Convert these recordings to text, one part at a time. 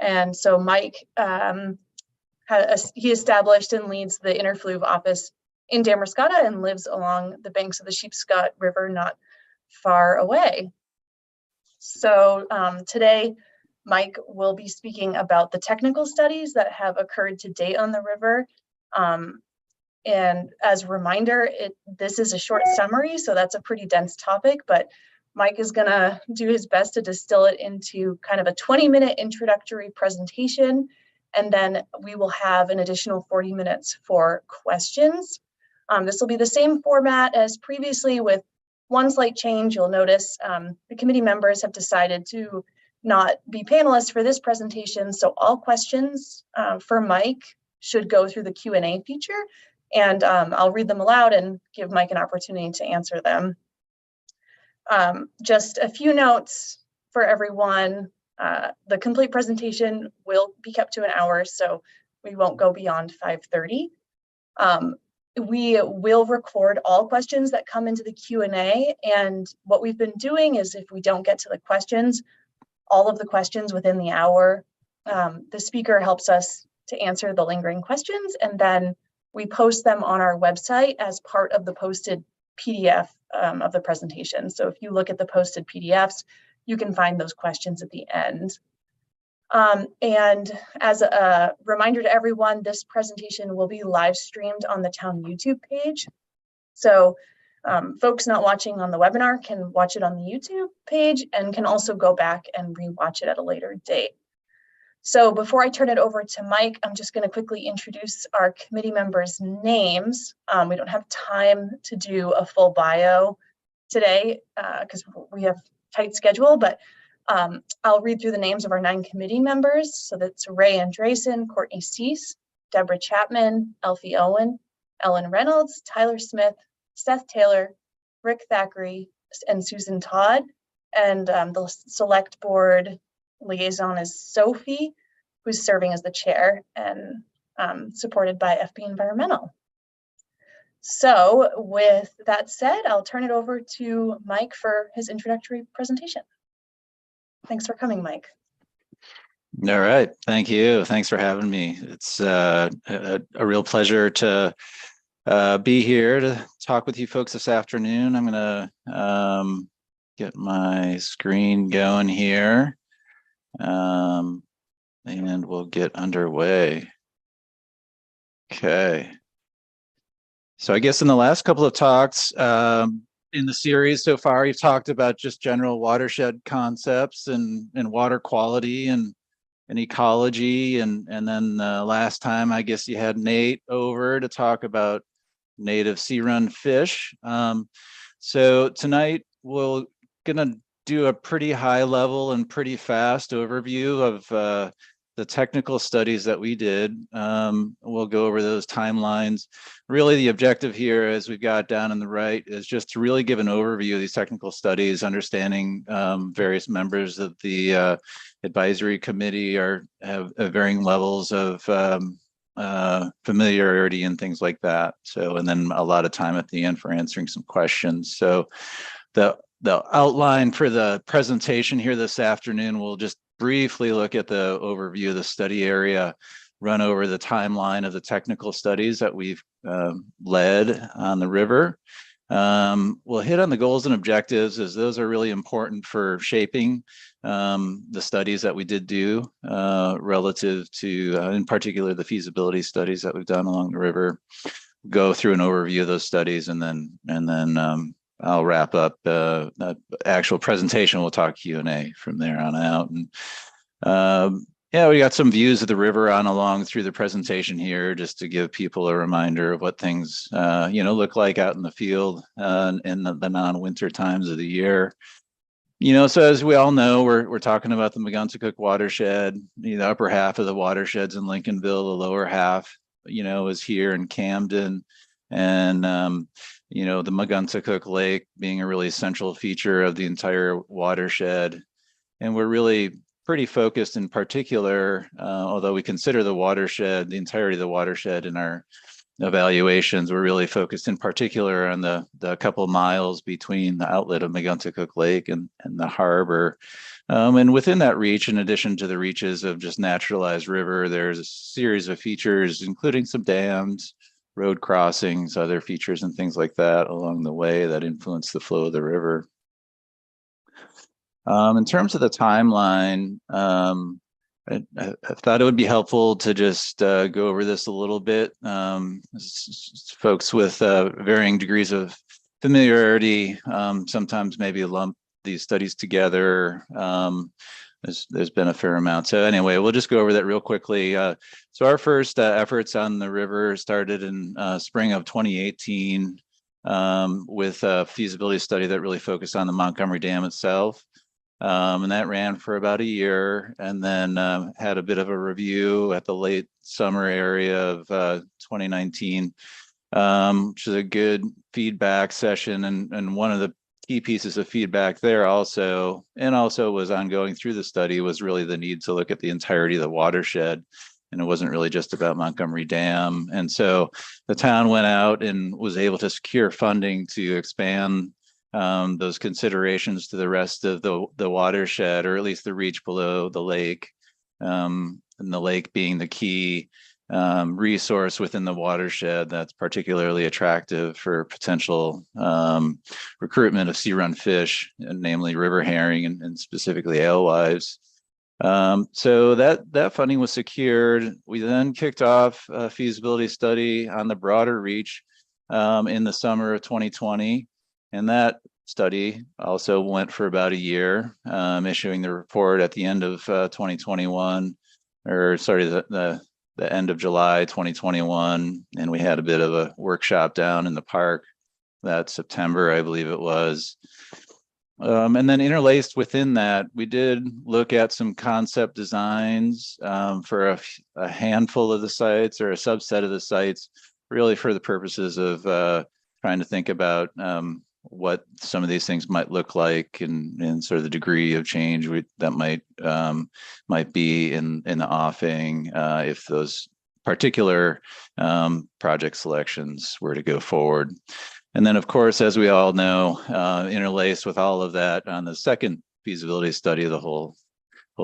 And so Mike, he established and leads the interfluve office in Damariscotta and lives along the banks of the Sheepscot River not far away. So today, Mike will be speaking about the technical studies that have occurred to date on the river. And as a reminder, this is a short summary, so that's a pretty dense topic, but Mike is gonna do his best to distill it into kind of a 20-minute introductory presentation, and then we will have an additional 40 minutes for questions. This will be the same format as previously with one slight change. You'll notice the committee members have decided to not be panelists for this presentation, so all questions for Mike should go through the Q&A feature, and I'll read them aloud and give Mike an opportunity to answer them. Just a few notes for everyone. The complete presentation will be kept to an hour, so we won't go beyond 5:30. We will record all questions that come into the Q&A, and what we've been doing is if we don't get to the questions, all of the questions within the hour, the speaker helps us to answer the lingering questions, and then we post them on our website as part of the posted PDF of the presentation. So if you look at the posted PDFs, you can find those questions at the end. And as a reminder to everyone, this presentation will be live streamed on the town YouTube page. So folks not watching on the webinar can watch it on the YouTube page and can also go back and rewatch it at a later date. So before I turn it over to Mike, I'm just going to quickly introduce our committee members' names. We don't have time to do a full bio today because we have a tight schedule, but I'll read through the names of our 9 committee members. So that's Ray Andresen, Courtney Cease, Deborah Chapman, Elfie Owen, Ellen Reynolds, Tyler Smith, Seth Taylor, Rick Thackeray, and Susan Todd. And the select board liaison is Sophie, who's serving as the chair and supported by FB Environmental. So with that said, I'll turn it over to Mike for his introductory presentation. Thanks for coming, Mike. All right, thank you. Thanks for having me. It's a real pleasure to be here to talk with you folks this afternoon. I'm gonna get my screen going here. And we'll get underway. Okay. So I guess in the last couple of talks in the series so far, you've talked about just general watershed concepts and water quality and ecology. And then last time, I guess you had Nate over to talk about native sea-run fish. So tonight, we're gonna do a pretty high level and pretty fast overview of the technical studies that we did. We'll go over those timelines. Really the objective here, as we've got down on the right, is just to really give an overview of these technical studies, understanding various members of the advisory committee have varying levels of familiarity and things like that. So, and then a lot of time at the end for answering some questions. So the outline for the presentation here this afternoon, we'll just briefly look at the overview of the study area, run over the timeline of the technical studies that we've led on the river. We'll hit on the goals and objectives, as those are really important for shaping the studies that we did do relative to, in particular, the feasibility studies that we've done along the river. Go through an overview of those studies, and then I'll wrap up the actual presentation. We'll talk Q&A from there on out. And yeah, we got some views of the river on along through the presentation here, just to give people a reminder of what things look like out in the field in the non-winter times of the year. So as we all know, we're talking about the Megunticook watershed. The upper half of the watershed's in Lincolnville, the lower half, is here in Camden, and the Megunticook Lake being a really central feature of the entire watershed. And we're really pretty focused in particular, although we consider the watershed, the entirety of the watershed in our evaluations were really focused in particular on the couple miles between the outlet of Megunticook Lake and the harbor. And within that reach, in addition to the reaches of just naturalized river, there's a series of features, including some dams, road crossings, other features and things like that along the way that influence the flow of the river. In terms of the timeline, I thought it would be helpful to just go over this a little bit. Folks with varying degrees of familiarity sometimes maybe lump these studies together. There's been a fair amount. So anyway, we'll just go over that real quickly. So our first efforts on the river started in spring of 2018 with a feasibility study that really focused on the Montgomery Dam itself. And that ran for about a year, and then had a bit of a review at the late summer area of 2019, which is a good feedback session. And one of the key pieces of feedback there also was ongoing through the study, was really the need to look at the entirety of the watershed. And it wasn't really just about Montgomery Dam. And so the town went out and was able to secure funding to expand those considerations to the rest of the watershed, or at least the reach below the lake, and the lake being the key resource within the watershed that's particularly attractive for potential recruitment of sea-run fish, namely river herring and specifically alewives. So that funding was secured. We then kicked off a feasibility study on the broader reach in the summer of 2020. And that study also went for about a year, issuing the report at the end of 2021, or sorry, the end of July 2021. And we had a bit of a workshop down in the park that September, I believe it was. And then interlaced within that, we did look at some concept designs for a handful of the sites, or a subset of the sites, really for the purposes of trying to think about what some of these things might look like, and sort of the degree of change that might be in the offing if those particular project selections were to go forward. And then, of course, as we all know, interlaced with all of that, on the second feasibility study, the whole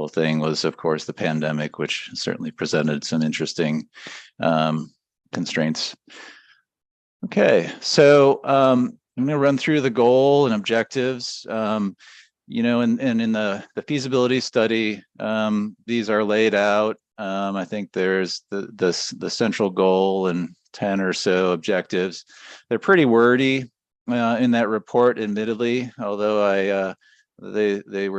thing was, of course, the pandemic, which certainly presented some interesting constraints. Okay, so I'm going to run through the goal and objectives. And in the feasibility study, these are laid out. I think there's the central goal and 10 or so objectives. They're pretty wordy in that report, admittedly, although they're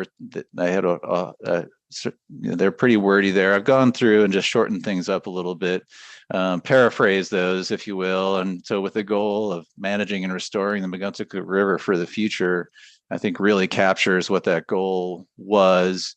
pretty wordy there. I've gone through and just shortened things up a little bit, paraphrase those, if you will. And so with the goal of managing and restoring the Megunticook River for the future, I think really captures what that goal was.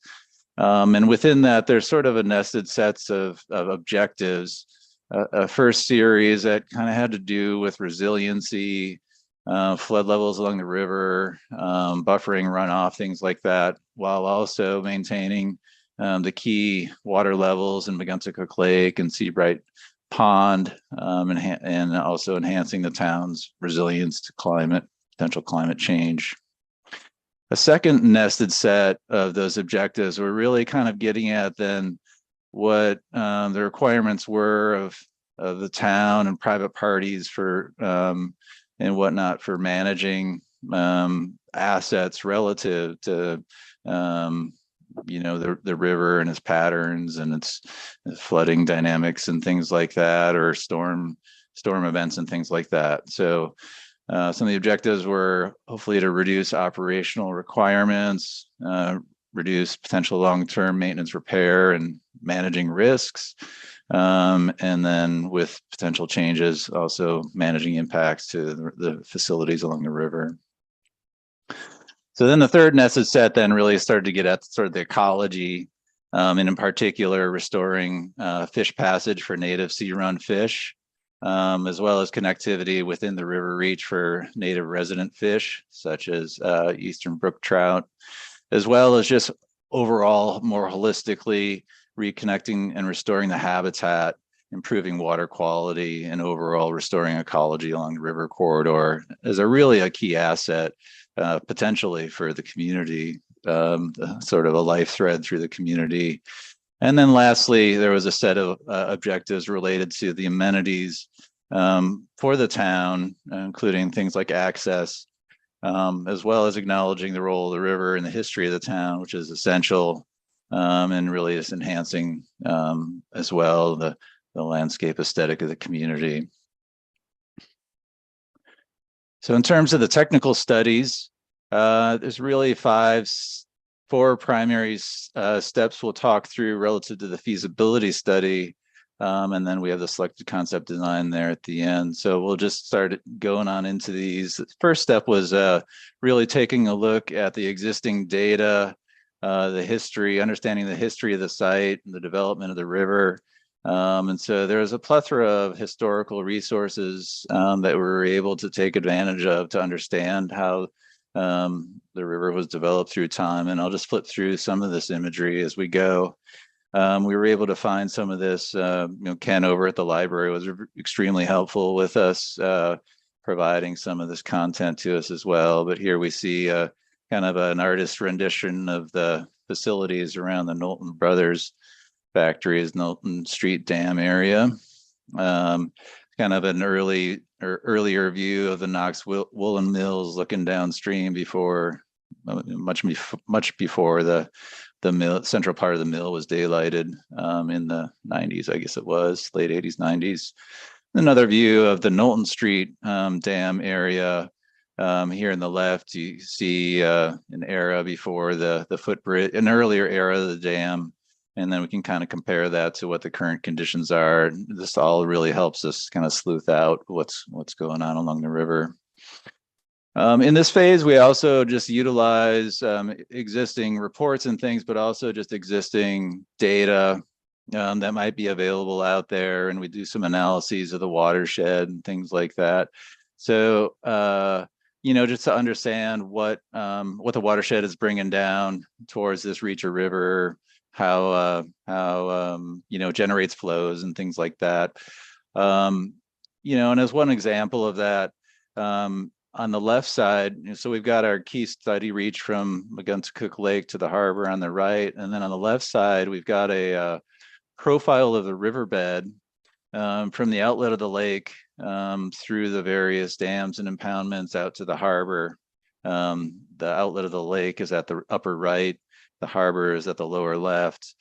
And within that, there's sort of a nested sets of objectives. A first series that kind of had to do with resiliency, flood levels along the river, buffering runoff, things like that, while also maintaining the key water levels in Megunticook Lake and Seabright Pond, and also enhancing the town's resilience to potential climate change. A second nested set of those objectives were really kind of getting at then what the requirements were of the town and private parties for and whatnot for managing assets relative to the river and its patterns and its flooding dynamics and things like that, or storm events and things like that. So some of the objectives were hopefully to reduce operational requirements, reduce potential long-term maintenance, repair, and managing risks. And then with potential changes, also managing impacts to the facilities along the river. So then the third nested set then really started to get at sort of the ecology, and in particular, restoring fish passage for native sea-run fish, as well as connectivity within the river reach for native resident fish, such as eastern brook trout, as well as just overall more holistically reconnecting and restoring the habitat improving water quality and overall restoring ecology along the river corridor is really a key asset potentially for the community, sort of a life thread through the community. And then lastly, there was a set of objectives related to the amenities for the town, including things like access, as well as acknowledging the role of the river in the history of the town, which is essential and really is enhancing as well the landscape aesthetic of the community. So in terms of the technical studies, there's really four primary steps we'll talk through relative to the feasibility study. And then we have the selected concept design there at the end. So we'll just start going on into these. The first step was really taking a look at the existing data, the history, understanding the history of the site and the development of the river. And so there's a plethora of historical resources that we were able to take advantage of to understand how the river was developed through time. And I'll just flip through some of this imagery as we go. We were able to find some of this, Ken over at the library was extremely helpful with us, providing some of this content to us as well. But here we see kind of an artist rendition of the facilities around the Knowlton Brothers factories, Knowlton Street Dam area. Kind of an earlier view of the Knox woolen mills looking downstream before, much before the mill, central part of the mill was daylighted in the 90s, I guess it was, late 80s, 90s. Another view of the Knowlton Street Dam area. Here in the left, you see an era before the footbridge, an earlier era of the dam. And then we can kind of compare that to what the current conditions are. This all really helps us kind of sleuth out what's going on along the river. In this phase, we also just utilize existing reports and things, but also just existing data that might be available out there. And we do some analyses of the watershed and things like that. So, just to understand what the watershed is bringing down towards this Reacher River, how generates flows and things like that. And as one example of that, on the left side, so we've got our key study reach from Megunticook Lake to the harbor on the right, and then on the left side we've got a profile of the riverbed from the outlet of the lake through the various dams and impoundments out to the harbor. The outlet of the lake is at the upper right. The harbor is at the lower left.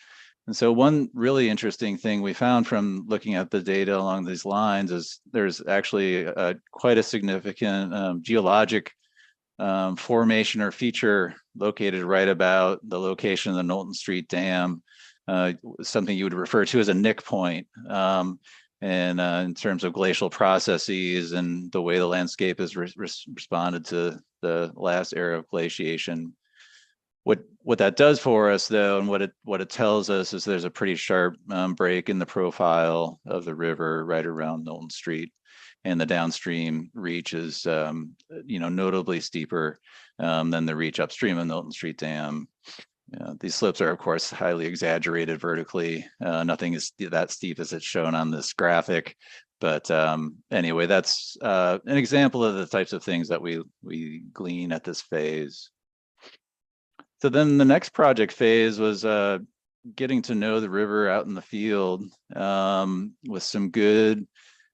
And so one really interesting thing we found from looking at the data along these lines is there's actually quite a significant geologic formation or feature located right about the location of the Knowlton Street Dam, something you would refer to as a nick point. And in terms of glacial processes and the way the landscape has responded to the last era of glaciation. What that does for us, though, and what it tells us is there's a pretty sharp break in the profile of the river right around Knowlton Street, and the downstream reach is, notably steeper than the reach upstream of Knowlton Street Dam. These slopes are, of course, highly exaggerated vertically. Nothing is that steep as it's shown on this graphic. But anyway, that's an example of the types of things that we glean at this phase. So then the next project phase was getting to know the river out in the field with some good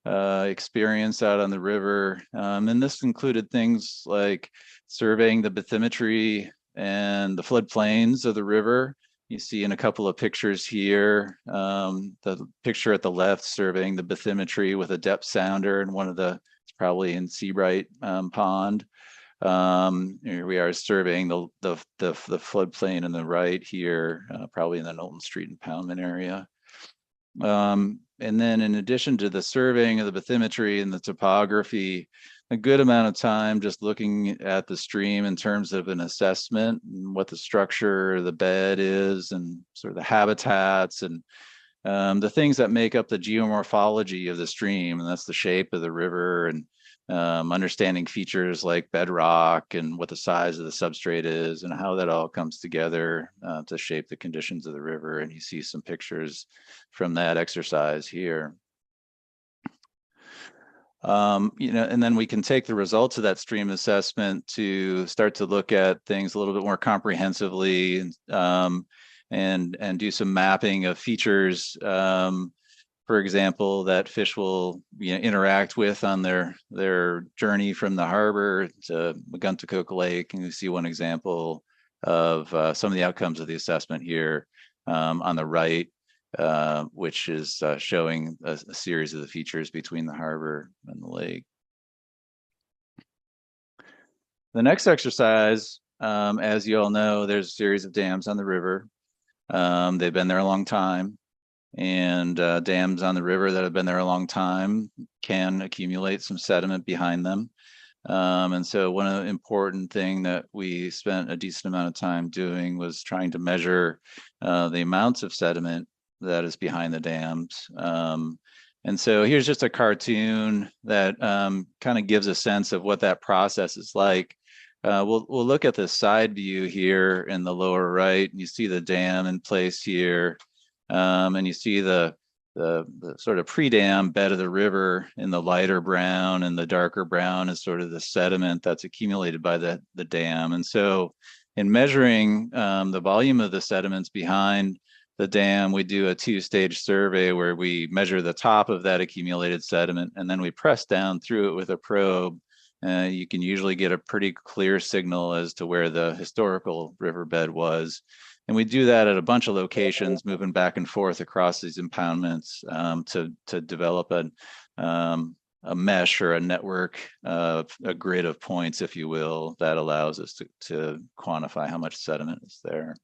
experience out on the river. And this included things like surveying the bathymetry and the floodplains of the river. You see in a couple of pictures here, the picture at the left surveying the bathymetry with a depth sounder, and it's probably in Seabright Pond. Here we are surveying the floodplain on the right here, probably in the Knowlton Street impoundment area. And then in addition to the surveying of the bathymetry and the topography, a good amount of time just looking at the stream in terms of an assessment and what the structure of the bed is and sort of the habitats and the things that make up the geomorphology of the stream, and that's the shape of the river, and understanding features like bedrock and what the size of the substrate is and how that all comes together to shape the conditions of the river. And you see some pictures from that exercise here. And then we can take the results of that stream assessment to start to look at things a little bit more comprehensively, and do some mapping of features, for example, that fish will interact with on their journey from the harbor to Megunticook Lake. And you see one example of some of the outcomes of the assessment here on the right, which is showing a series of the features between the harbor and the lake. The next exercise, as you all know, there's a series of dams on the river. They've been there a long time. And dams on the river that have been there a long time can accumulate some sediment behind them. And so one of the important thing that we spent a decent amount of time doing was trying to measure the amounts of sediment that is behind the dams. And so here's just a cartoon that kind of gives a sense of what that process is like. We'll look at the side view here in the lower right, and you see the dam in place here. And you see the sort of pre-dam bed of the river in the lighter brown, and the darker brown is sort of the sediment that's accumulated by the dam. And so in measuring the volume of the sediments behind the dam, we do a two-stage survey where we measure the top of that accumulated sediment, and then we press down through it with a probe. You can usually get a pretty clear signal as to where the historical riverbed was. And we do that at a bunch of locations, moving back and forth across these impoundments to develop a mesh or a network, a grid of points, if you will, that allows us to quantify how much sediment is there.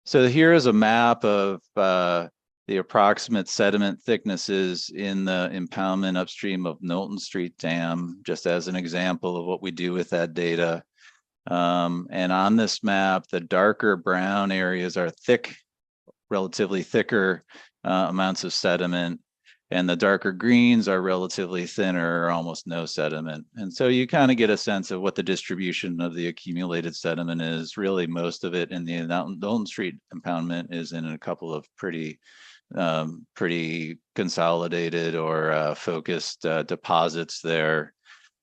So here is a map of the approximate sediment thicknesses in the impoundment upstream of Knowlton Street Dam, just as an example of what we do with that data. And on this map, the darker brown areas are thick, relatively thicker amounts of sediment, and the darker greens are relatively thinner or almost no sediment. And so you kind of get a sense of what the distribution of the accumulated sediment is. Really, most of it in the Knowlton Street impoundment is in a couple of pretty consolidated or focused deposits there.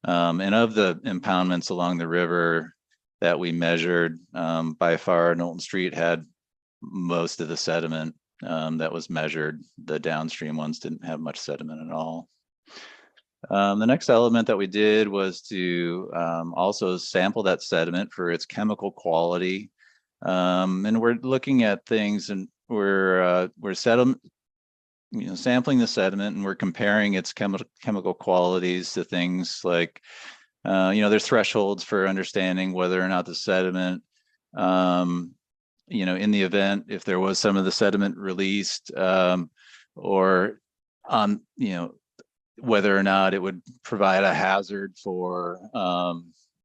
And of the impoundments along the river that we measured, by far Knowlton Street had most of the sediment that was measured. The downstream ones didn't have much sediment at all. The next element that we did was to also sample that sediment for its chemical quality. And we're looking at things, and we're sampling the sediment, and we're comparing its chemical qualities to things like, there's thresholds for understanding whether or not the sediment, in the event if there was some of the sediment released, or on, whether or not it would provide a hazard for,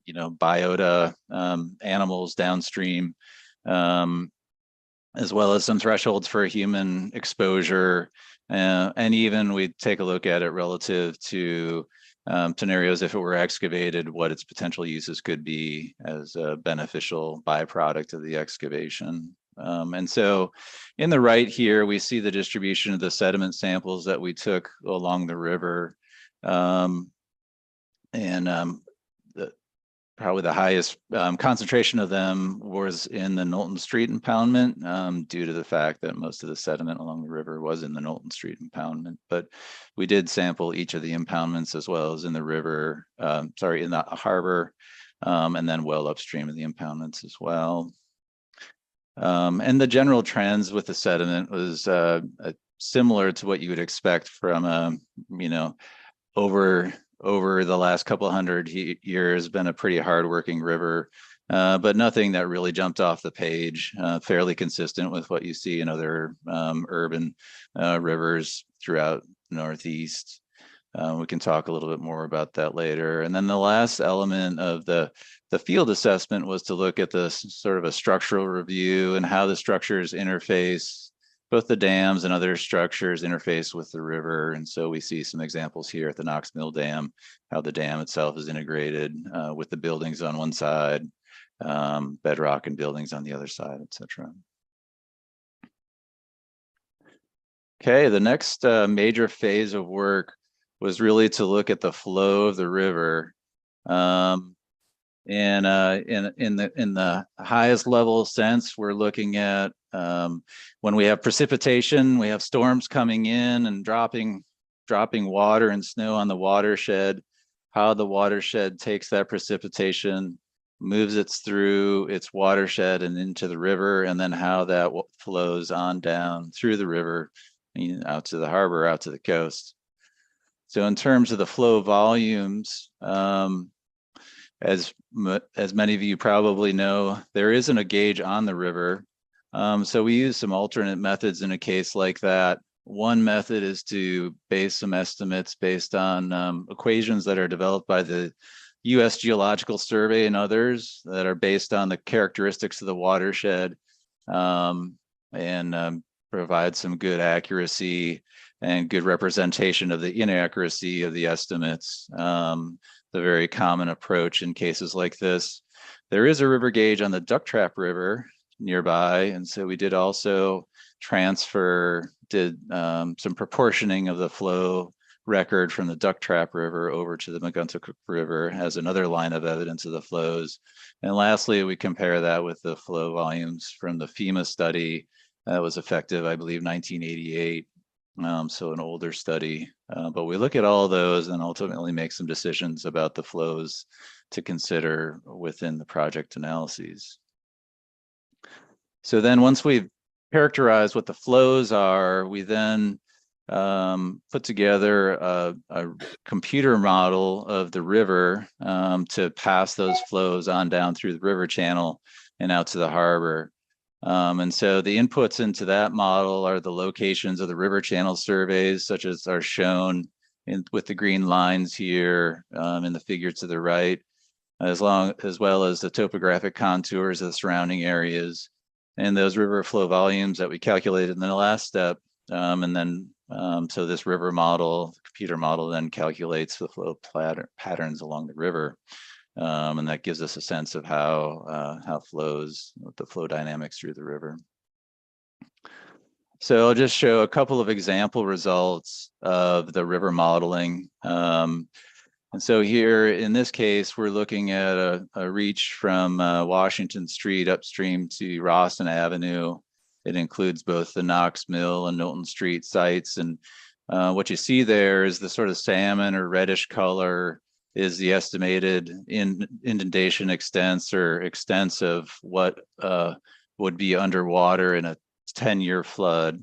biota animals downstream, as well as some thresholds for human exposure. And even we take a look at it relative to scenarios if it were excavated, what its potential uses could be as a beneficial byproduct of the excavation. And so in the right here, we see the distribution of the sediment samples that we took along the river. Probably the highest concentration of them was in the Knowlton Street impoundment, due to the fact that most of the sediment along the river was in the Knowlton Street impoundment. But we did sample each of the impoundments as well as in the river, in the harbor, and then well upstream of the impoundments as well. And the general trends with the sediment was similar to what you would expect from over the last couple hundred years, been a pretty hardworking river, but nothing that really jumped off the page. Fairly consistent with what you see in other urban rivers throughout the Northeast. We can talk a little bit more about that later. And then the last element of the field assessment was to look at the sort of a structural review and how the structures interface. Both the dams and other structures interface with the river. And so we see some examples here at the Knox Mill Dam, how the dam itself is integrated with the buildings on one side, bedrock and buildings on the other side, et cetera. Okay, the next major phase of work was really to look at the flow of the river. And in the highest level sense, we're looking at when we have precipitation, we have storms coming in and dropping water and snow on the watershed, how the watershed takes that precipitation, moves it through its watershed and into the river, and then how that flows on down through the river, out to the harbor, out to the coast. So in terms of the flow volumes, as many of you probably know, there isn't a gauge on the river. So we use some alternate methods in a case like that. One method is to base some estimates based on equations that are developed by the US Geological Survey and others that are based on the characteristics of the watershed, and provide some good accuracy and good representation of the inaccuracy of the estimates. The very common approach in cases like this. There is a river gauge on the Duck Trap River nearby, and so we did also did some proportioning of the flow record from the Duck Trap River over to the Megunticook River as another line of evidence of the flows. And lastly, we compare that with the flow volumes from the FEMA study that was effective, I believe, 1988. So an older study, but we look at all those and ultimately make some decisions about the flows to consider within the project analyses. So then once we've characterized what the flows are, we then put together a computer model of the river to pass those flows on down through the river channel and out to the harbor. And so the inputs into that model are the locations of the river channel surveys, such as are shown with the green lines here in the figure to the right, as well as the topographic contours of the surrounding areas and those river flow volumes that we calculated in the last step. And then, so this river model, the computer model, then calculates the flow patterns along the river. And that gives us a sense of how flows, the flow dynamics through the river. So I'll just show a couple of example results of the river modeling. And so here in this case, we're looking at a reach from Washington Street upstream to Rawson Avenue. It includes both the Knox Mill and Knowlton Street sites. And what you see there is the sort of salmon or reddish color is the estimated inundation extents or extents of what would be underwater in a 10-year flood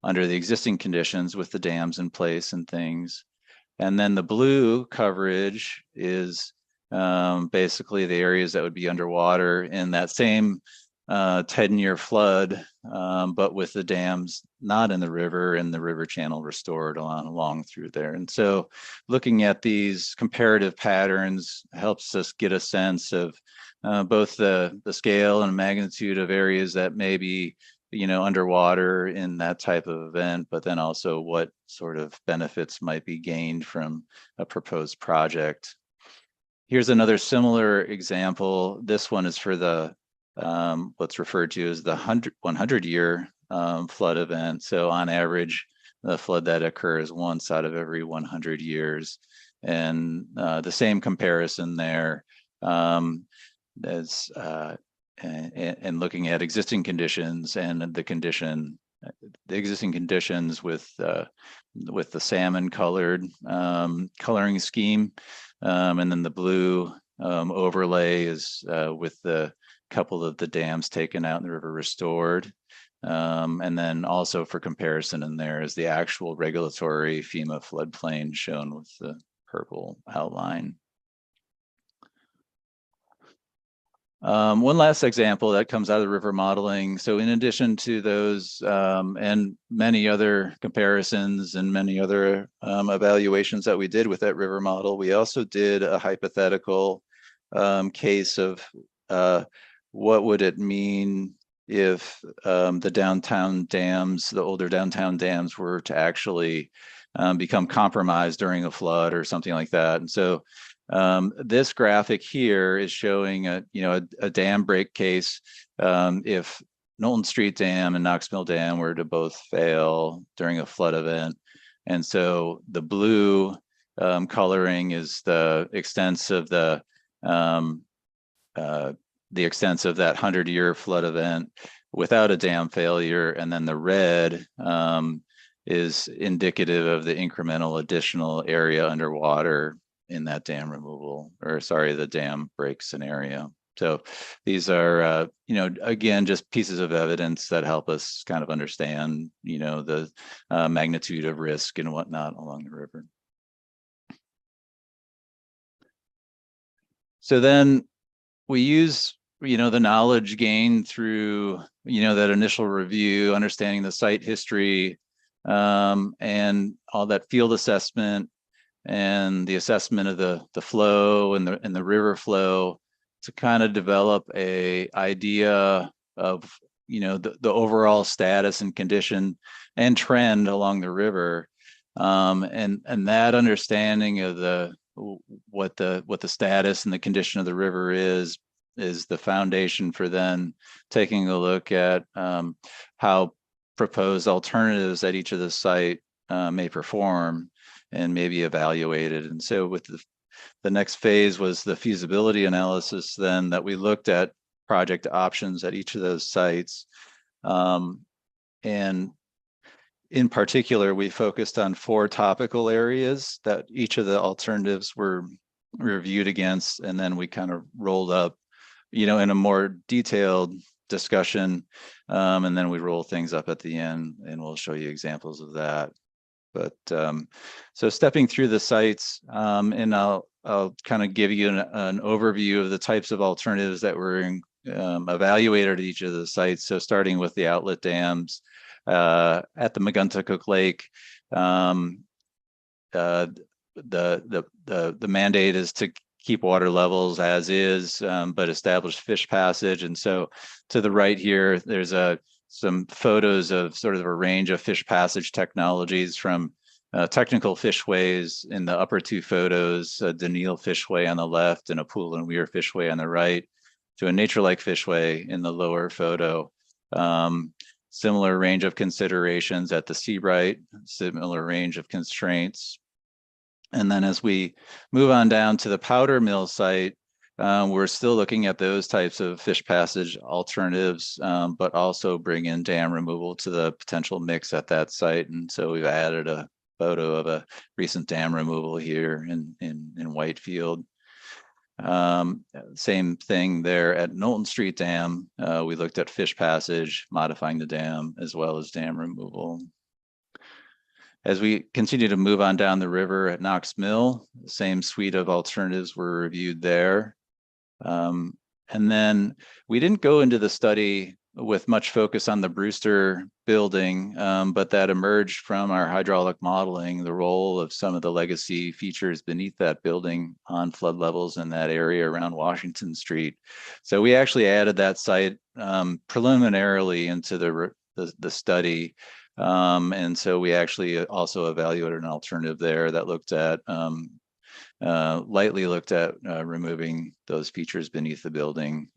under the existing conditions with the dams in place and things. And then the blue coverage is basically the areas that would be underwater in that same 10-year flood, but with the dams not in the river and the river channel restored along through there. And so looking at these comparative patterns helps us get a sense of both the scale and magnitude of areas that may be underwater in that type of event, but then also what sort of benefits might be gained from a proposed project. Here's another similar example. This one is for the what's referred to as the 100-year flood event. So on average, the flood that occurs once out of every 100 years. And the same comparison there as and looking at existing conditions and the existing conditions with the salmon colored coloring scheme, and then the blue overlay is with the couple of the dams taken out and the river restored. And then also for comparison in there is the actual regulatory FEMA floodplain shown with the purple outline. One last example that comes out of the river modeling. So in addition to those and many other comparisons and many other evaluations that we did with that river model, we also did a hypothetical case of what would it mean if the downtown dams, the older downtown dams, were to actually become compromised during a flood or something like that. And so this graphic here is showing a dam break case if Knowlton Street Dam and Knox Mill Dam were to both fail during a flood event. And so the blue coloring is the extents of the extents of that 100-year flood event without a dam failure, and then the red is indicative of the incremental additional area underwater in that dam removal, or sorry, the dam break scenario. So these are, again, just pieces of evidence that help us kind of understand, the magnitude of risk and whatnot along the river. So then we use, the knowledge gained through, that initial review, understanding the site history, and all that field assessment and the assessment of the flow and the river flow to kind of develop a idea of, the overall status and condition and trend along the river. And that understanding of what the status and the condition of the river is the foundation for then taking a look at how proposed alternatives at each of the site may perform and maybe evaluated. And so with the next phase was the feasibility analysis then that we looked at project options at each of those sites. And in particular, we focused on 4 topical areas that each of the alternatives were reviewed against, and then we kind of rolled up, in a more detailed discussion, and then we roll things up at the end, and we'll show you examples of that. But so stepping through the sites, and I'll kind of give you an overview of the types of alternatives that were evaluated at each of the sites. So starting with the outlet dams at the Megunticook Lake, the mandate is to keep water levels as is, but establish fish passage. And so to the right here, there's some photos of sort of a range of fish passage technologies, from technical fishways in the upper 2 photos, a Daniel fishway on the left and a Poole and Weir fishway on the right, to a nature-like fishway in the lower photo. Similar range of considerations at the Seabright, similar range of constraints. And then as we move on down to the Powder Mill site, we're still looking at those types of fish passage alternatives, but also bring in dam removal to the potential mix at that site. And so we've added a photo of a recent dam removal here in Whitefield. Same thing there at Knowlton Street Dam. We looked at fish passage, modifying the dam, as well as dam removal. As we continue to move on down the river at Knox Mill, the same suite of alternatives were reviewed there. And then we didn't go into the study with much focus on the Brewster building, but that emerged from our hydraulic modeling, the role of some of the legacy features beneath that building on flood levels in that area around Washington Street. So we actually added that site preliminarily into the study. And so we actually also evaluated an alternative there that looked at lightly looked at removing those features beneath the building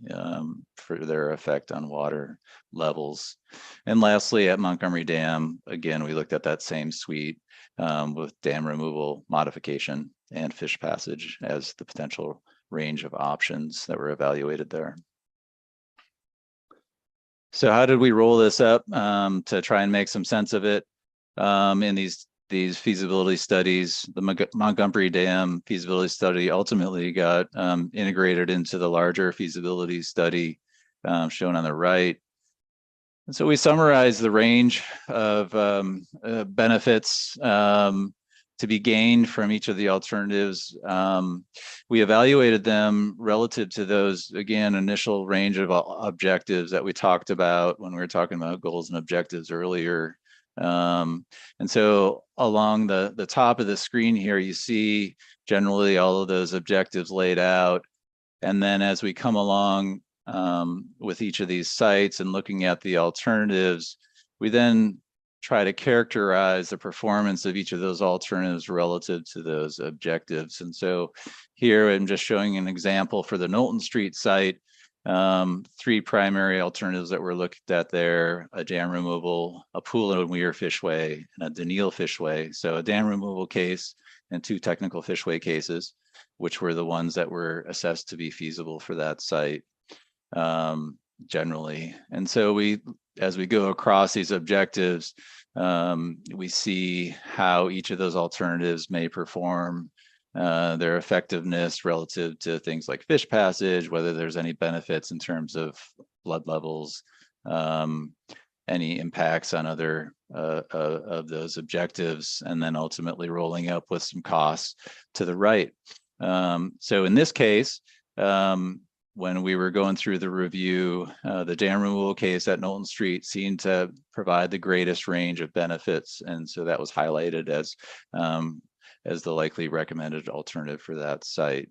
for their effect on water levels. And lastly, at Montgomery Dam, again, we looked at that same suite with dam removal, modification, and fish passage as the potential range of options that were evaluated there. So how did we roll this up to try and make some sense of it in these feasibility studies? The Montgomery Dam feasibility study ultimately got integrated into the larger feasibility study shown on the right. And so we summarized the range of benefits to be gained from each of the alternatives. We evaluated them relative to those, again, initial range of objectives that we talked about when we were talking about goals and objectives earlier. And so along the top of the screen here, you see generally all of those objectives laid out. And then as we come along with each of these sites and looking at the alternatives, we then try to characterize the performance of each of those alternatives relative to those objectives. And so here I'm just showing an example for the Knowlton Street site. Three primary alternatives that were looked at there: a dam removal, a pool and weir fishway, and a Daniil fishway. So a dam removal case and two technical fishway cases, which were the ones that were assessed to be feasible for that site generally. And so as we go across these objectives, we see how each of those alternatives may perform, their effectiveness relative to things like fish passage, whether there's any benefits in terms of blood levels, any impacts on other of those objectives, and then ultimately rolling up with some costs to the right. So in this case, when we were going through the review, the dam removal case at Knowlton Street seemed to provide the greatest range of benefits, and so that was highlighted as the likely recommended alternative for that site,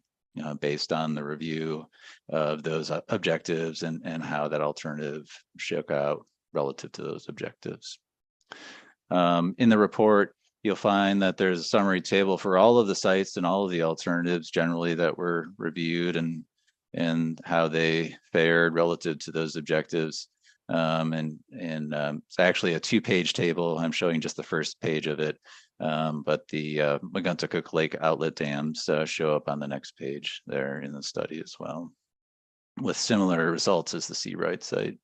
based on the review of those objectives and how that alternative shook out relative to those objectives. In the report, you'll find that there's a summary table for all of the sites and all of the alternatives generally that were reviewed and how they fared relative to those objectives. It's actually a 2-page table. I'm showing just the first page of it, but the Megunticook Lake outlet dams show up on the next page there in the study as well, with similar results as the Seabright site.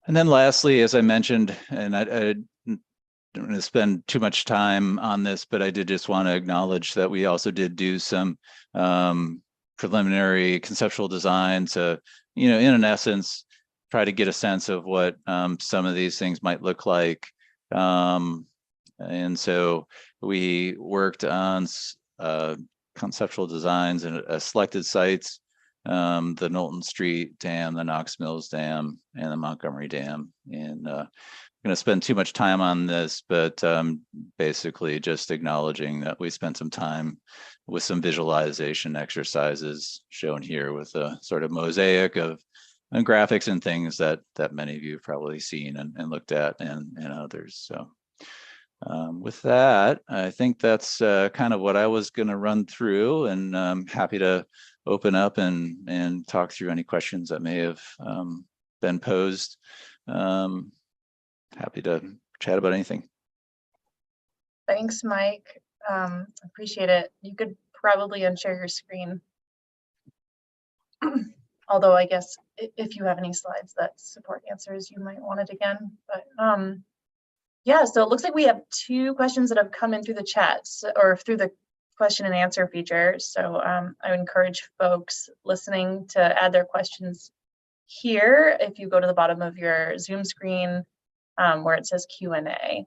And then lastly, as I mentioned, and I don't want to spend too much time on this, but I did just want to acknowledge that we also did do some preliminary conceptual design to, in an essence, try to get a sense of what some of these things might look like. And so we worked on conceptual designs and selected sites, the Knowlton Street Dam, the Knox Mills Dam, and the Montgomery Dam. And I'm going to spend too much time on this, but basically just acknowledging that we spent some time with some visualization exercises shown here with a sort of mosaic of graphics and things that many of you have probably seen and looked at, and others. So with that, I think that's kind of what I was going to run through, and I'm happy to open up and talk through any questions that may have been posed. Happy to chat about anything. Thanks, Mike. Appreciate it. You could probably unshare your screen. Although I guess if you have any slides that support answers, you might want it again. But yeah, so it looks like we have 2 questions that have come in through the chat or through the question and answer feature. So I would encourage folks listening to add their questions here. If you go to the bottom of your Zoom screen where it says Q&A.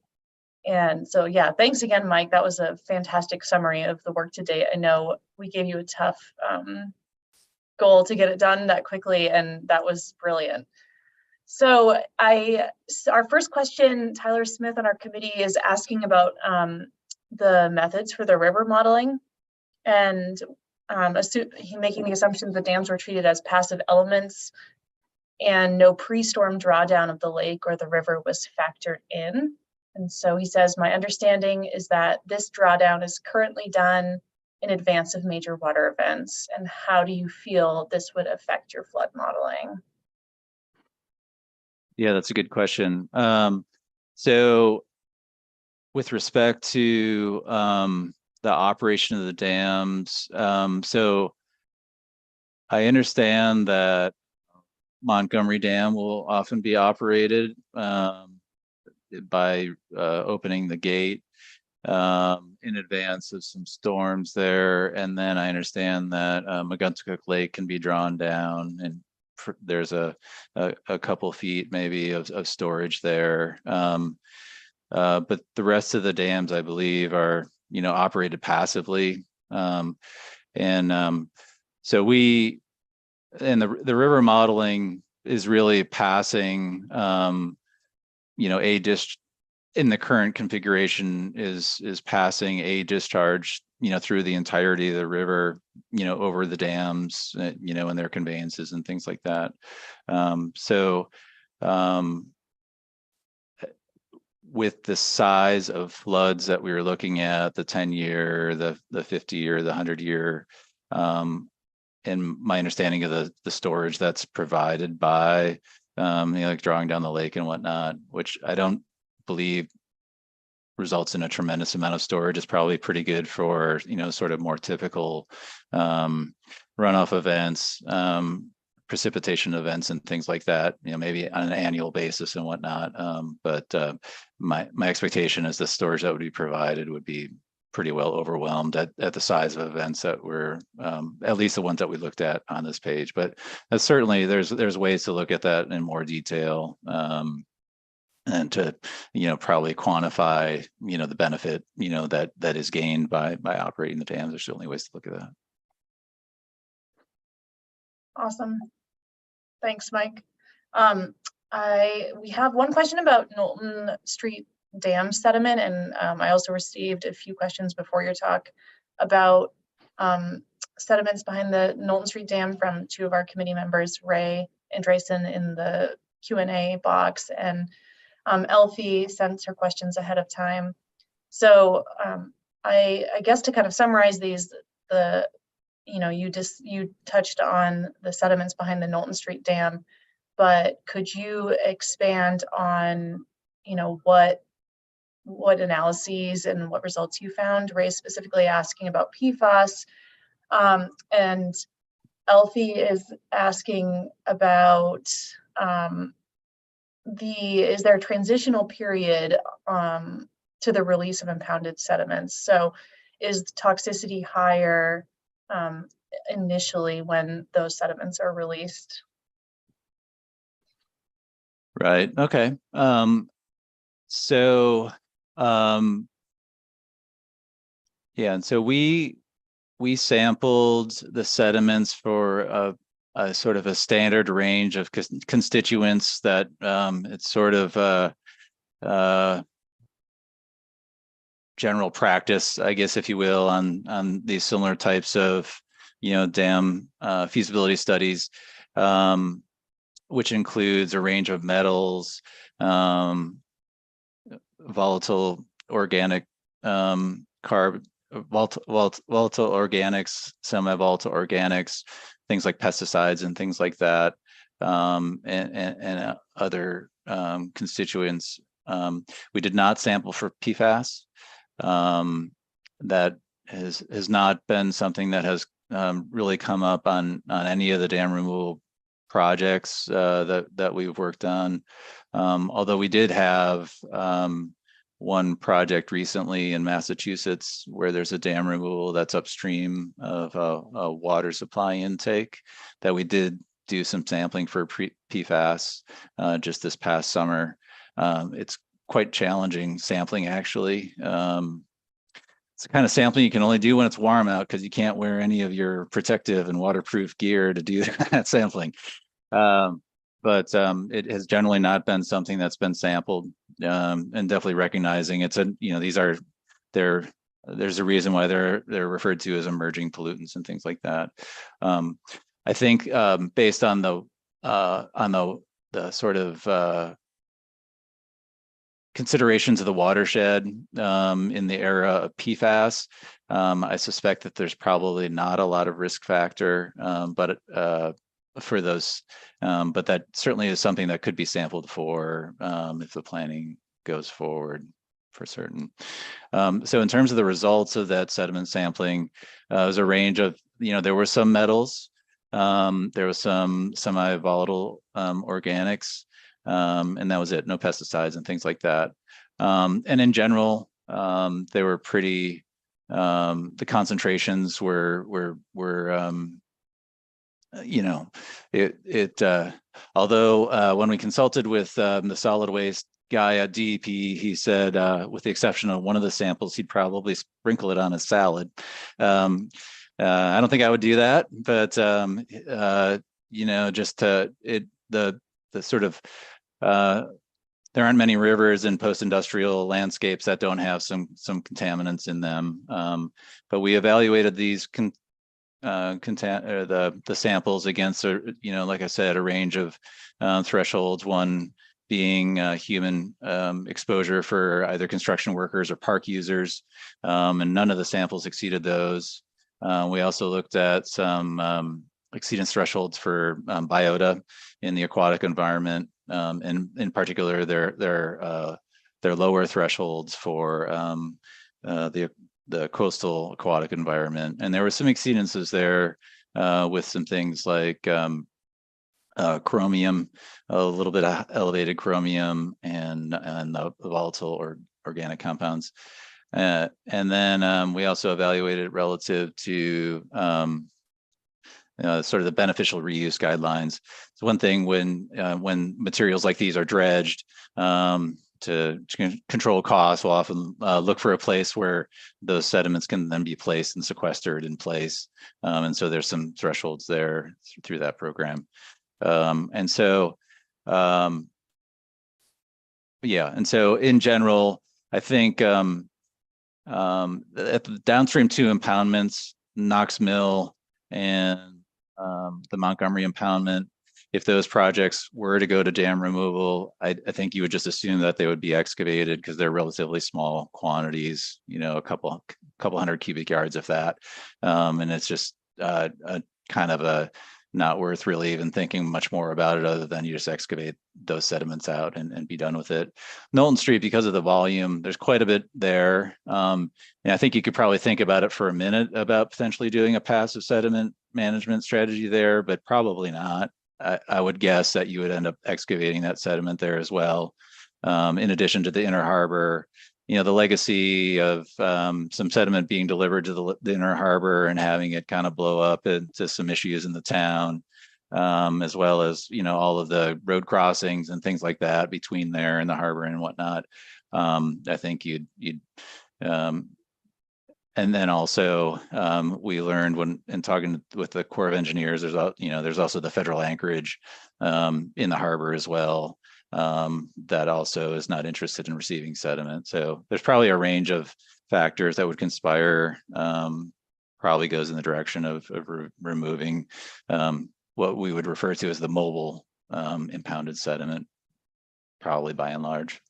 And so, yeah, thanks again, Mike. That was a fantastic summary of the work to date. I know we gave you a tough goal to get it done that quickly, and that was brilliant. So our first question, Tyler Smith on our committee is asking about the methods for the river modeling, and making the assumption that dams were treated as passive elements and no pre-storm drawdown of the lake or the river was factored in. And so he says, my understanding is that this drawdown is currently done in advance of major water events. And how do you feel this would affect your flood modeling? Yeah, that's a good question. So with respect to the operation of the dams, so I understand that Montgomery Dam will often be operated by opening the gate in advance of some storms there. And then I understand that Megunticook Lake can be drawn down, and there's a couple feet maybe of storage there. But the rest of the dams, I believe, are operated passively. So the river modeling is really passing, in the current configuration is passing a discharge, through the entirety of the river, over the dams, and their conveyances and things like that. With the size of floods that we were looking at, the 10-year, the 50-year, the 100-year, in my understanding of the storage that's provided by like drawing down the lake and whatnot, which I don't believe results in a tremendous amount of storage. Is probably pretty good for sort of more typical runoff events, precipitation events and things like that, maybe on an annual basis and whatnot. But my expectation is the storage that would be provided would be pretty well overwhelmed at the size of events that were at least the ones that we looked at on this page. But certainly there's ways to look at that in more detail, and to probably quantify the benefit that is gained by operating the dams. There's certainly ways to look at that. Awesome. Thanks, Mike. We have one question about Knowlton Street Dam sediment, and I also received a few questions before your talk about sediments behind the Knowlton Street Dam from two of our committee members, Ray Andresen, in the Q&A box, and Elfie sent her questions ahead of time. So I guess to kind of summarize these, you touched on the sediments behind the Knowlton Street Dam, but could you expand on what analyses and what results you found? Ray specifically asking about PFAS, and Elfie is asking about is there a transitional period to the release of impounded sediments? So is toxicity higher initially when those sediments are released? Right. Okay. Yeah, and so we sampled the sediments for a sort of a standard range of constituents that it's sort of general practice, I guess, if you will, on these similar types of dam feasibility studies, which includes a range of metals, volatile organic volatile organics, semi-volatile organics, things like pesticides and things like that, and other constituents. We did not sample for PFAS. That has not been something that has really come up on any of the dam removal projects that we've worked on. Although we did have one project recently in Massachusetts where there's a dam removal that's upstream of a water supply intake that we did do some sampling for PFAS just this past summer. It's quite challenging sampling, actually. It's the kind of sampling you can only do when it's warm out because you can't wear any of your protective and waterproof gear to do that sampling. But it has generally not been something that's been sampled, and definitely recognizing it's there's a reason why they're referred to as emerging pollutants and things like that. I think based on the sort of considerations of the watershed in the era of PFAS, I suspect that there's probably not a lot of risk factor, but for those, but that certainly is something that could be sampled for if the planning goes forward for certain. So in terms of the results of that sediment sampling, it was a range of, there were some metals, there was some semi-volatile organics, and that was it, no pesticides and things like that. And in general, they were pretty, the concentrations were although when we consulted with the solid waste guy at DEP, he said, with the exception of one of the samples, he'd probably sprinkle it on a salad. I don't think I would do that, but just the sort of there aren't many rivers in post-industrial landscapes that don't have some contaminants in them. But we evaluated these the samples against like I said, a range of thresholds, one being human exposure for either construction workers or park users, and none of the samples exceeded those. We also looked at some exceedance thresholds for biota in the aquatic environment, and in particular, their lower thresholds for the coastal aquatic environment. And there were some exceedances there with some things like chromium, a little bit of elevated chromium, and the volatile or organic compounds. And then we also evaluated relative to sort of the beneficial reuse guidelines. It's one thing when materials like these are dredged, to control costs, we'll often look for a place where those sediments can then be placed and sequestered in place. And so there's some thresholds there through that program. And so in general, I think at the downstream two impoundments, Knox Mill and the Montgomery impoundment, if those projects were to go to dam removal, I think you would just assume that they would be excavated because they're relatively small quantities, a couple hundred cubic yards, if that. And it's just a kind of a not worth really even thinking much more about it, other than you just excavate those sediments out and be done with it. Knowlton Street, because of the volume, there's quite a bit there. And I think you could probably think about it for a minute about potentially doing a passive sediment management strategy there, but probably not. I would guess that you would end up excavating that sediment there as well. In addition to the inner harbor, the legacy of some sediment being delivered to the inner harbor and having it kind of blow up into some issues in the town, as well as, all of the road crossings and things like that between there and the harbor and whatnot. I think you'd and then also we learned when in talking with the Corps of Engineers, there's also the federal anchorage in the harbor as well, that also is not interested in receiving sediment. So there's probably a range of factors that would conspire, probably goes in the direction of removing what we would refer to as the mobile impounded sediment, probably by and large.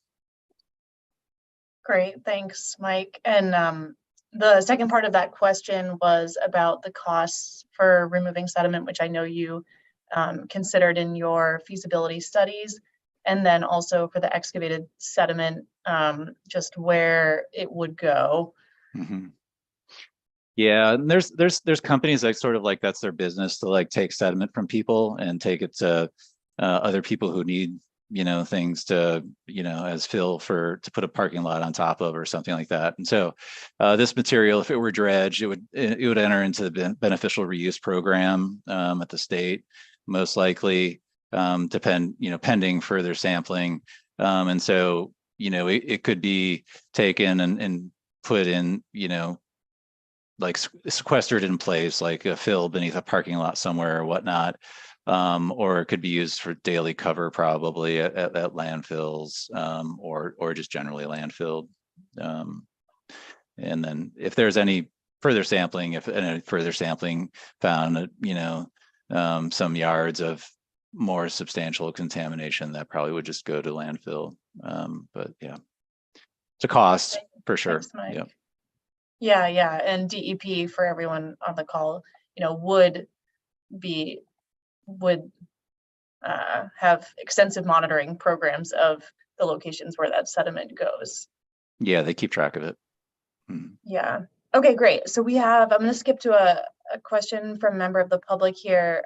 Great, thanks, Mike. And the second part of that question was about the costs for removing sediment, which I know you considered in your feasibility studies, and then also for the excavated sediment, just where it would go. Mm-hmm. Yeah, and there's companies that sort of like that's their business to like take sediment from people and take it to other people who need things to as fill to put a parking lot on top of or something like that. And so this material, if it were dredged, it would enter into the beneficial reuse program at the state, most likely, pending further sampling. And so it could be taken and put in like sequestered in place, like a fill beneath a parking lot somewhere or whatnot. Or it could be used for daily cover, probably at landfills, or just generally landfilled. And then if there's any further sampling, found, some yards of more substantial contamination, that probably would just go to landfill. But yeah, it's a cost for sure. Thanks, Mike. Yeah. And DEP, for everyone on the call, would have extensive monitoring programs of the locations where that sediment goes. Yeah, they keep track of it. Yeah. Okay, great. So I'm going to skip to a question from a member of the public here,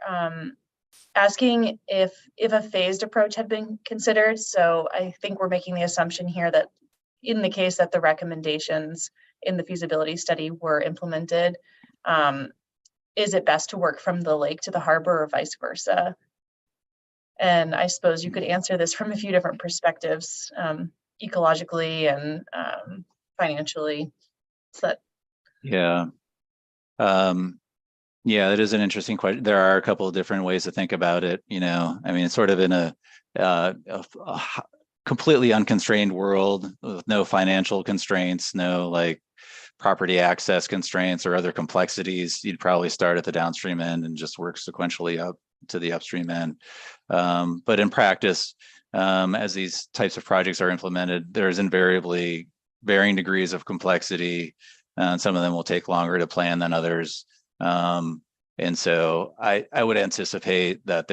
asking if a phased approach had been considered. So I think we're making the assumption here that in the case that the recommendations in the feasibility study were implemented, is it best to work from the lake to the harbor or vice versa? And I suppose you could answer this from a few different perspectives, ecologically and financially. Yeah. That is an interesting question. There are a couple of different ways to think about it. It's sort of in a completely unconstrained world with no financial constraints, no like property access constraints or other complexities. You'd probably start at the downstream end and just work sequentially up to the upstream end. But in practice, as these types of projects are implemented, there's invariably varying degrees of complexity. And some of them will take longer to plan than others. And so I would anticipate that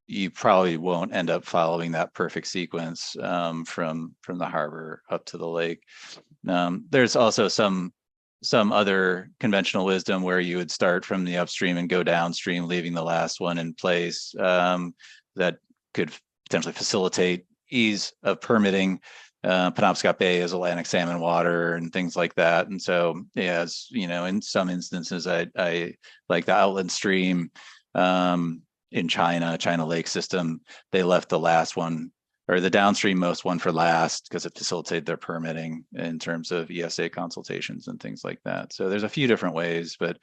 you probably won't end up following that perfect sequence from the harbor up to the lake. There's also some other conventional wisdom where you would start from the upstream and go downstream, leaving the last one in place. That could potentially facilitate ease of permitting. Penobscot Bay is Atlantic salmon water and things like that. And so, yeah, as you know, in some instances, I like the outlet stream in China Lake system, they left the last one or the downstream most one for last because it facilitated their permitting in terms of ESA consultations and things like that. So there's a few different ways, but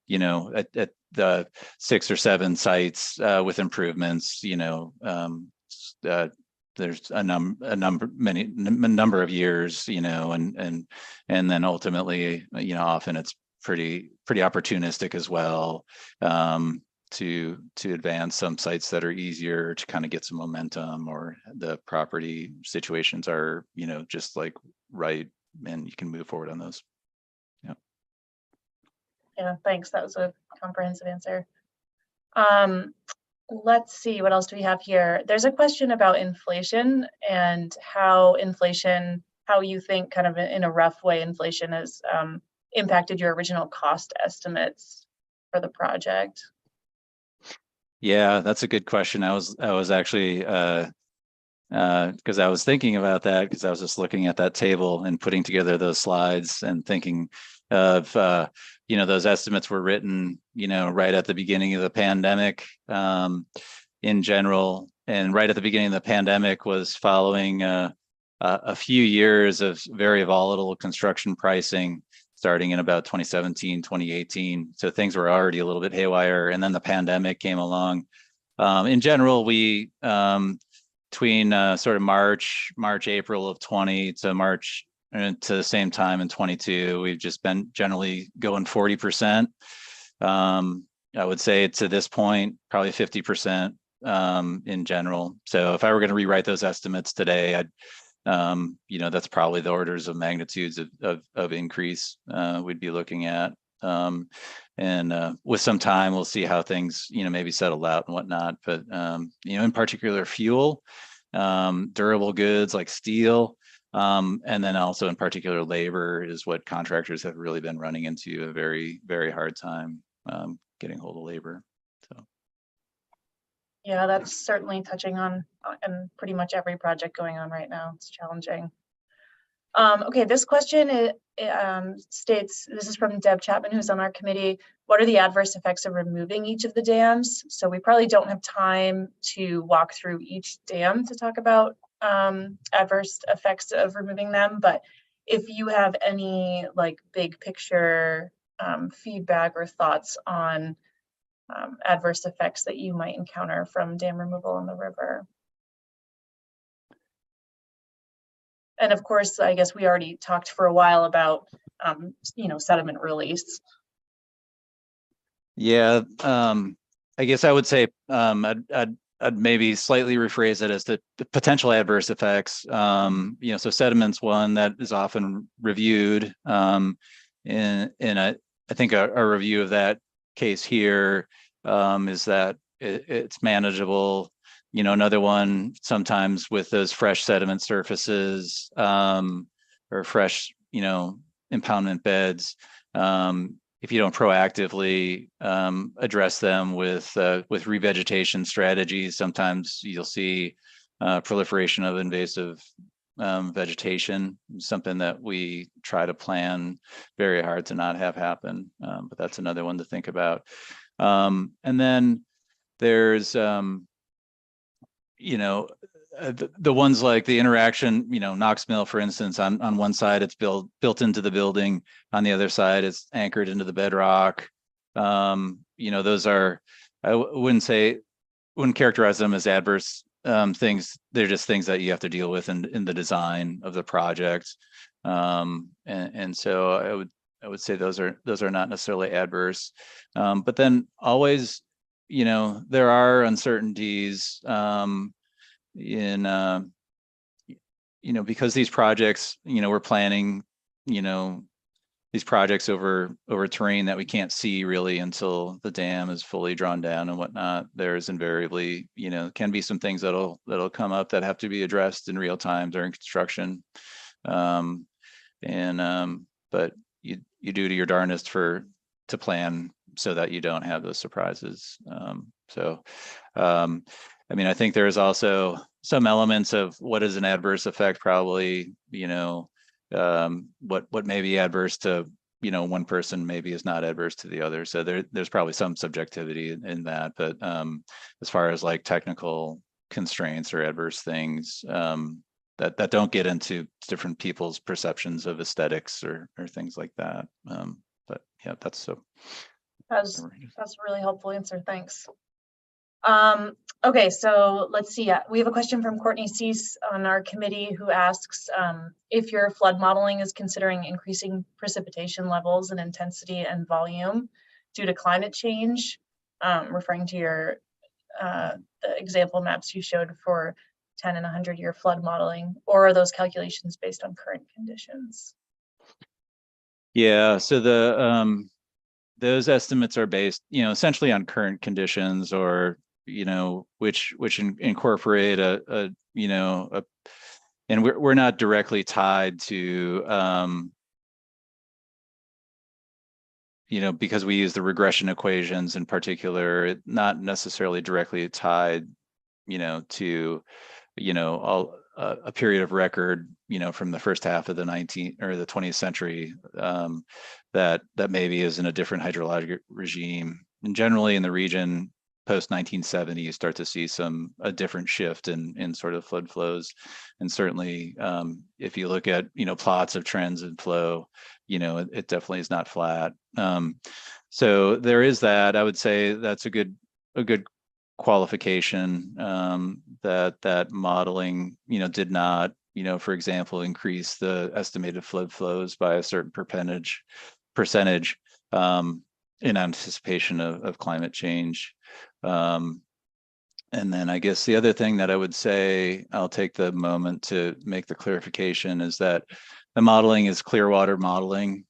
you know, at the 6 or 7 sites with improvements, you know, there's a number of years, you know, and then ultimately, you know, often it's pretty opportunistic as well. To advance some sites that are easier to kind of get some momentum, or the property situations are, you know, just like right, and you can move forward on those. Yeah. Yeah, thanks. That was a comprehensive answer. Let's see, what else do we have here? There's a question about inflation and how you think kind of in a rough way inflation has impacted your original cost estimates for the project. Yeah, that's a good question. I was actually because I was thinking about that, because I was just looking at that table and putting together those slides and thinking of you know, those estimates were written, you know, right at the beginning of the pandemic in general, and right at the beginning of the pandemic was following a few years of very volatile construction pricing, starting in about 2017, 2018. So things were already a little bit haywire. And then the pandemic came along. In general, we, between sort of March, April of 20 to March to the same time in 22, we've just been generally going 40%. I would say to this point, probably 50% in general. So if I were going to rewrite those estimates today, I'd you know, that's probably the orders of magnitudes of increase we'd be looking at. And with some time, we'll see how things, you know, maybe settle out and whatnot. But, you know, in particular, fuel, durable goods like steel, and then also in particular, labor is what contractors have really been running into a very, very hard time getting hold of labor. So. Yeah, that's certainly touching on and pretty much every project going on right now. It's challenging. Okay, this question states, this is from Deb Chapman, who's on our committee. What are the adverse effects of removing each of the dams? So we probably don't have time to walk through each dam to talk about adverse effects of removing them. But if you have any like big picture feedback or thoughts on adverse effects that you might encounter from dam removal on the river. And of course, I guess we already talked for a while about, you know, sediment release. Yeah, I guess I would say I'd maybe slightly rephrase it as the potential adverse effects. You know, so sediment's one that is often reviewed, and I think a review of that case here is that it's manageable. You know, another one sometimes with those fresh sediment surfaces or fresh, you know, impoundment beds, if you don't proactively address them with revegetation strategies, sometimes you'll see proliferation of invasive vegetation, something that we try to plan very hard to not have happen. But that's another one to think about. And then there's, you know, the ones like the interaction, you know, Knox Mill, for instance, on one side, it's built into the building. On the other side, it's anchored into the bedrock. You know, those are, I wouldn't characterize them as adverse things. They're just things that you have to deal with in the design of the project. And so I would say those are not necessarily adverse. But then always, you know, there are uncertainties in you know, because these projects, you know, we're planning, you know, these projects over terrain that we can't see really until the dam is fully drawn down and whatnot. There's invariably, can be some things that'll come up that have to be addressed in real time during construction. But you do your darndest to plan so that you don't have those surprises. I think there's also some elements of what is an adverse effect, probably, what may be adverse to, one person maybe is not adverse to the other. So there's probably some subjectivity in that, but as far as like technical constraints or adverse things, that don't get into different people's perceptions of aesthetics or things like that. But yeah, that's a really helpful answer. Thanks. Okay, so let's see. We have a question from Courtney Cease on our committee who asks if your flood modeling is considering increasing precipitation levels and intensity and volume due to climate change, referring to your the example maps you showed for 10 and 100-year flood modeling, or are those calculations based on current conditions? Yeah, so those estimates are based, essentially on current conditions, or which incorporate and we're not directly tied to because we use the regression equations in particular, not necessarily directly tied to a period of record from the first half of the 20th century that maybe is in a different hydrologic regime. And generally in the region post 1970, you start to see a different shift in sort of flood flows. And certainly if you look at plots of trends and flow, it definitely is not flat. So there is that. I would say that's a good qualification, that modeling did not for example increase the estimated flood flows by a certain percentage in anticipation of climate change. And then I guess the other thing that I would say, I'll take the moment to make the clarification, is that the modeling is clear water modeling.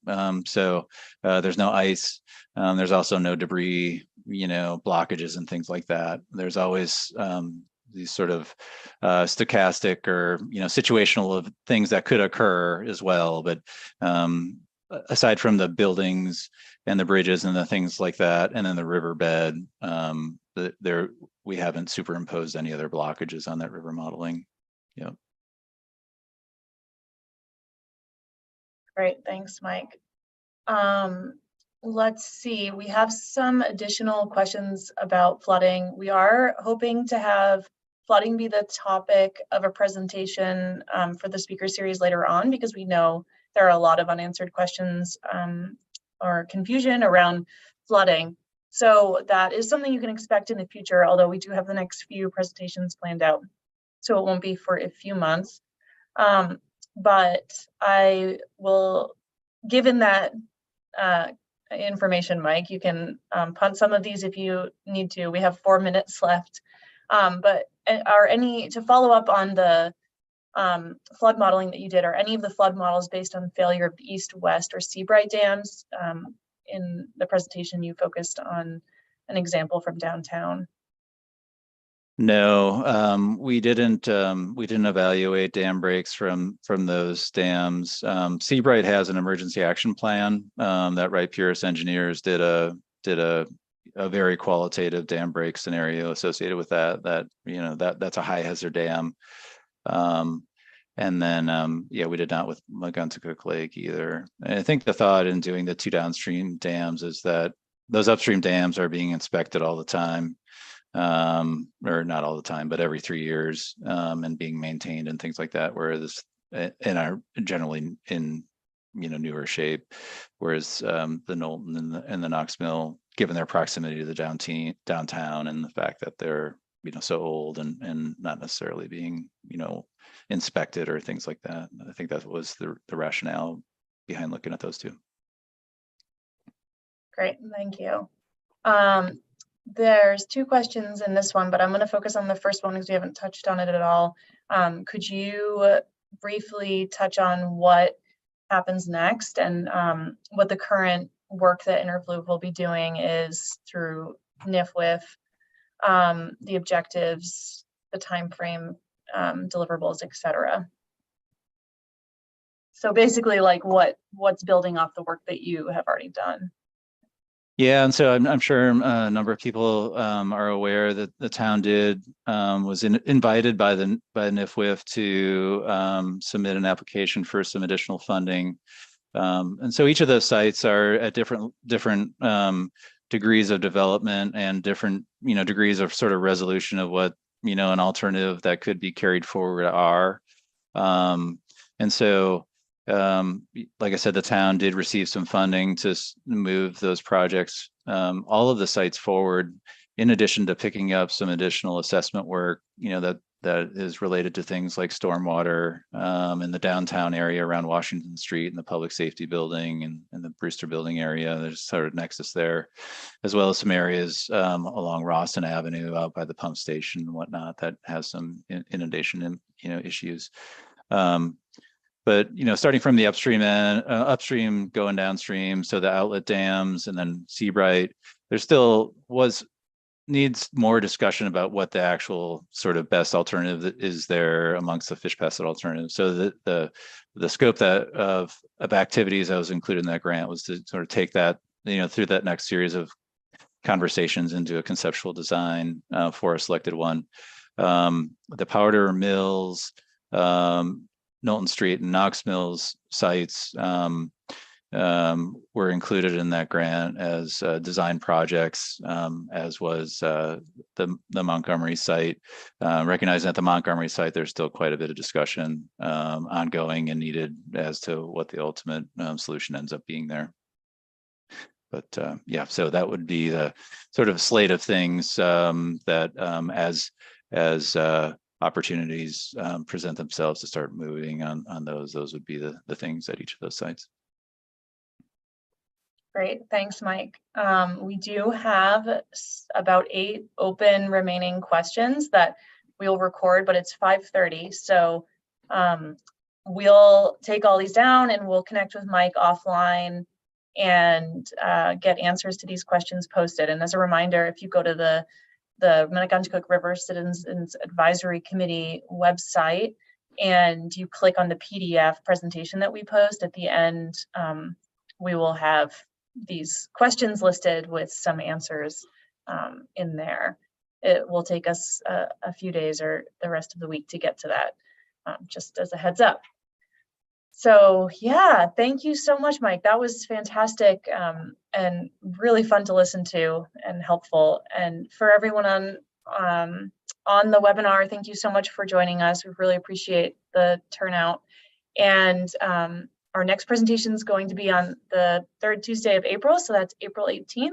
So there's no ice. There's also no debris, blockages and things like that. There's always these sort of stochastic or, situational of things that could occur as well. But aside from the buildings and the bridges and the things like that, and then the riverbed, we haven't superimposed any other blockages on that river modeling. Yep. Great, thanks, Mike. Let's see, we have some additional questions about flooding. We are hoping to have flooding be the topic of a presentation for the speaker series later on, because we know there are a lot of unanswered questions or confusion around flooding. So that is something you can expect in the future, although we do have the next few presentations planned out. So it won't be for a few months. But I will, given that information, Mike, you can punt some of these if you need to. We have 4 minutes left. But to follow up on the flood modeling that you did, are any of the flood models based on failure of the East, West, or Seabright dams? In the presentation, you focused on an example from downtown. No, we didn't evaluate dam breaks from those dams. Seabright has an emergency action plan that Wright Pierce engineers did a very qualitative dam break scenario associated with that. That's a high hazard dam. And then we did not with Megunticook Lake either. And I think the thought in doing the 2 downstream dams is that those upstream dams are being inspected all the time. Or not all the time, but every 3 years, and being maintained and things like that, whereas and are generally in newer shape, whereas the Knowlton and the Knox Mill, given their proximity to the downtown and the fact that they're so old and not necessarily being inspected or things like that. I think that was the rationale behind looking at those two. Great, thank you. There's 2 questions in this one, but I'm going to focus on the first one because we haven't touched on it at all. Could you briefly touch on what happens next. And what the current work that Interfluve will be doing is through NIFWIF, the objectives, the time frame, deliverables, etc. So basically, like what's building off the work that you have already done. Yeah, and so I'm sure a number of people are aware that the town was invited by NIFWIF to submit an application for some additional funding. And so each of those sites are at different degrees of development and different degrees of sort of resolution of what an alternative that could be carried forward are. And so like I said, the town did receive some funding to move those projects, all of the sites forward, in addition to picking up some additional assessment work, that is related to things like stormwater in the downtown area around Washington Street and the public safety building and the Brewster building area. There's sort of nexus there, as well as some areas along Roston Avenue out by the pump station and whatnot that has some inundation issues. But starting from the upstream going downstream, so the outlet dams and then Seabright, there still needs more discussion about what the actual sort of best alternative is there amongst the fish passage alternatives. So the scope of activities that was included in that grant was to sort of take that through that next series of conversations into a conceptual design for a selected one. The Powder Mills, Knowlton Street and Knox Mills sites were included in that grant as design projects, as was the Montgomery site. Recognizing at the Montgomery site, there's still quite a bit of discussion ongoing and needed as to what the ultimate solution ends up being there. But yeah, so that would be the sort of slate of things that as opportunities present themselves to start moving on those would be the things at each of those sites. Great, thanks, Mike. We do have about 8 open remaining questions that we'll record, but it's 5:30, so we'll take all these down and we'll connect with Mike offline and get answers to these questions posted. And as a reminder, if you go to the Megunticook River Citizens Advisory Committee website and you click on the PDF presentation that we post at the end, we will have these questions listed with some answers in there. It will take us a few days or the rest of the week to get to that, just as a heads up. So yeah, thank you so much, Mike. That was fantastic and really fun to listen to and helpful. And for everyone on the webinar, thank you so much for joining us. We really appreciate the turnout. And our next presentation is going to be on the 3rd Tuesday of April, so that's April 18th.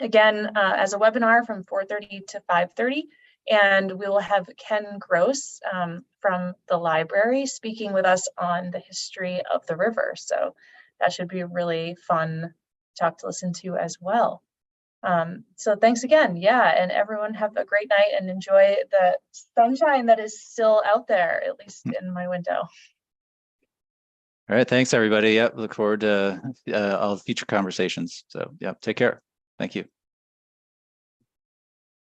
Again, as a webinar from 4:30 to 5:30. And we will have Ken Gross from the library speaking with us on the history of the river. So that should be a really fun talk to listen to as well. So thanks again. Yeah, and everyone have a great night and enjoy the sunshine that is still out there, at least in my window. All right, thanks everybody. Yep, look forward to all future conversations. So yeah, take care. Thank you.